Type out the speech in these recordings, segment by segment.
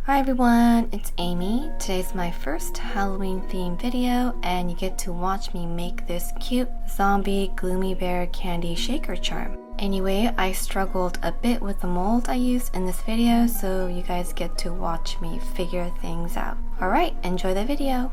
Hi everyone, it's Amy. Today's my first Halloween themed video and you get to watch me make this cute zombie Gloomy Bear candy shaker charm. Anyway, I struggled a bit with the mold I used in this video, so you guys get to watch me figure things out. Alright, enjoy the video!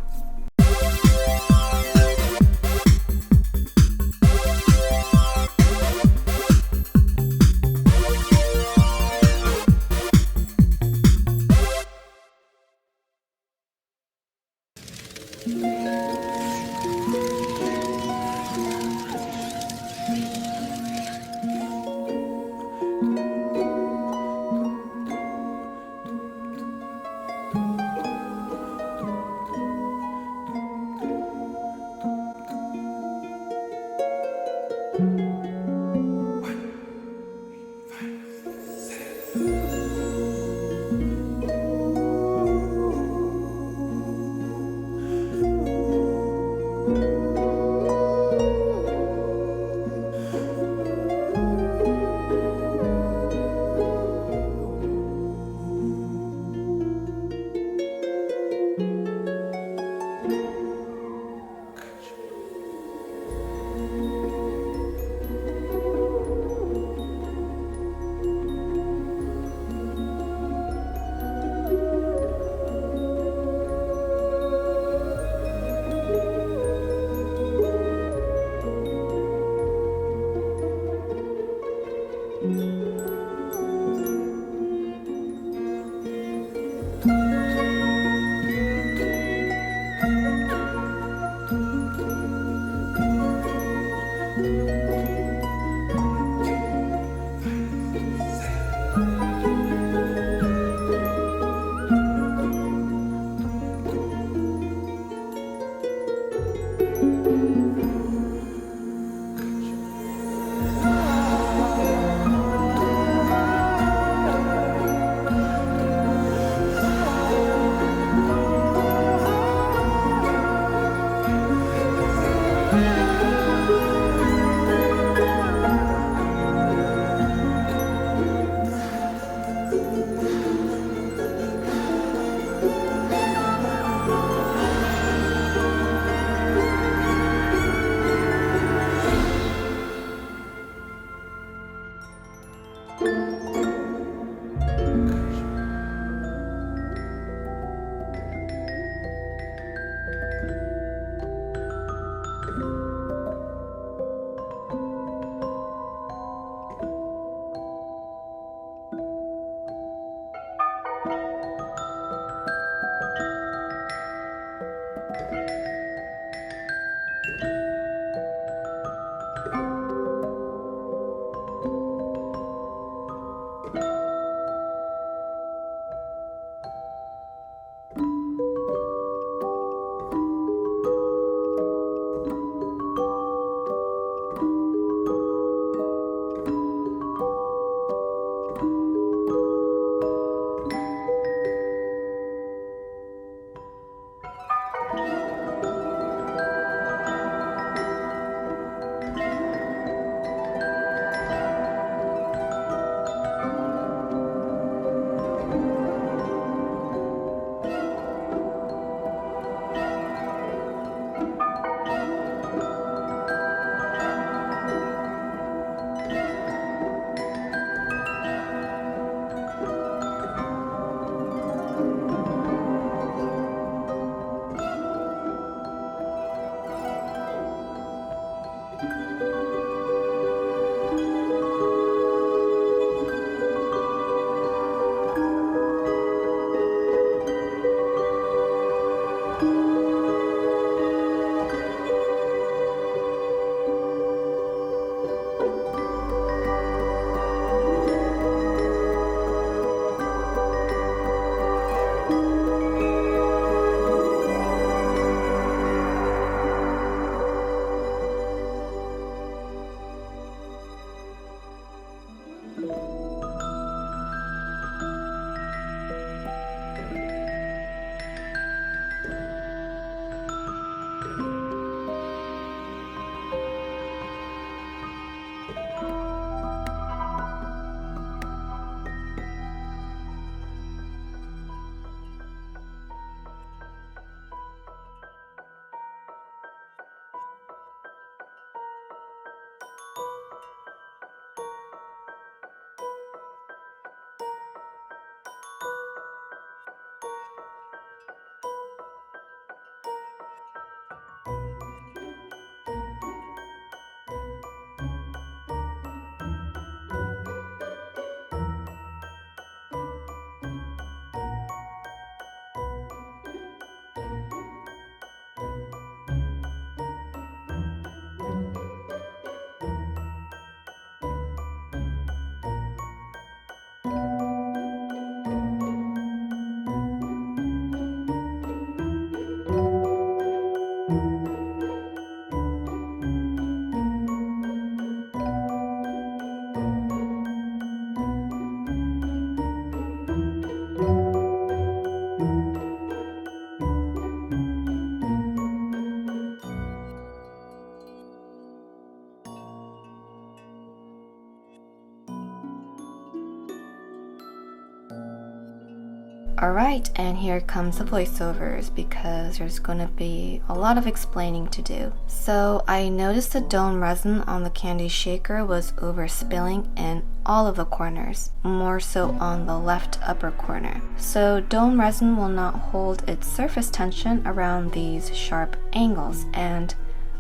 Alright, and here comes the voiceovers because there's gonna be a lot of explaining to do. So I noticed the dome resin on the candy shaker was overspilling in all of the corners, more so on the left upper corner. So dome resin will not hold its surface tension around these sharp angles, and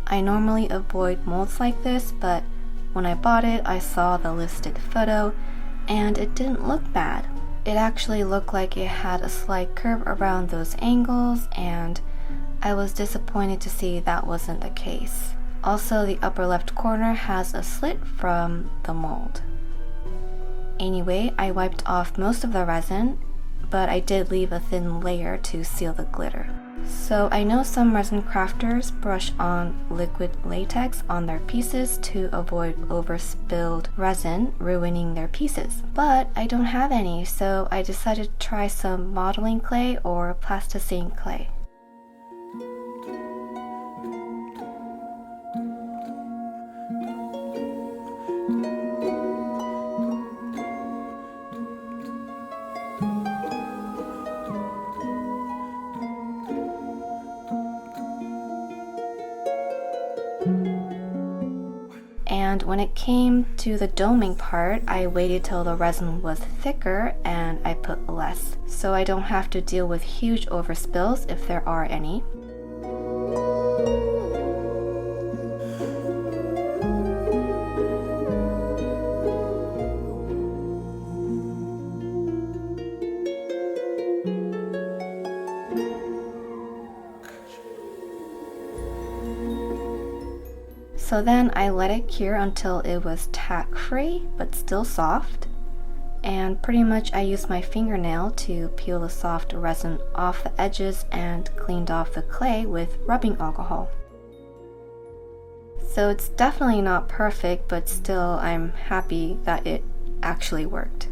I normally avoid molds like this, but when I bought it I saw the listed photo and it didn't look bad. It actually looked like it had a slight curve around those angles, and I was disappointed to see that wasn't the case. Also, the upper left corner has a slit from the mold. Anyway, I wiped off most of the resin, but I did leave a thin layer to seal the glitter. So I know some resin crafters brush on liquid latex on their pieces to avoid overspilled resin ruining their pieces, but I don't have any, so I decided to try some modeling clay or plasticine clay. And when it came to the doming part, I waited till the resin was thicker and I put less, so I don't have to deal with huge overspills if there are any. So then I let it cure until it was tack-free but still soft, and pretty much I used my fingernail to peel the soft resin off the edges and cleaned off the clay with rubbing alcohol. So it's definitely not perfect, but still I'm happy that it actually worked.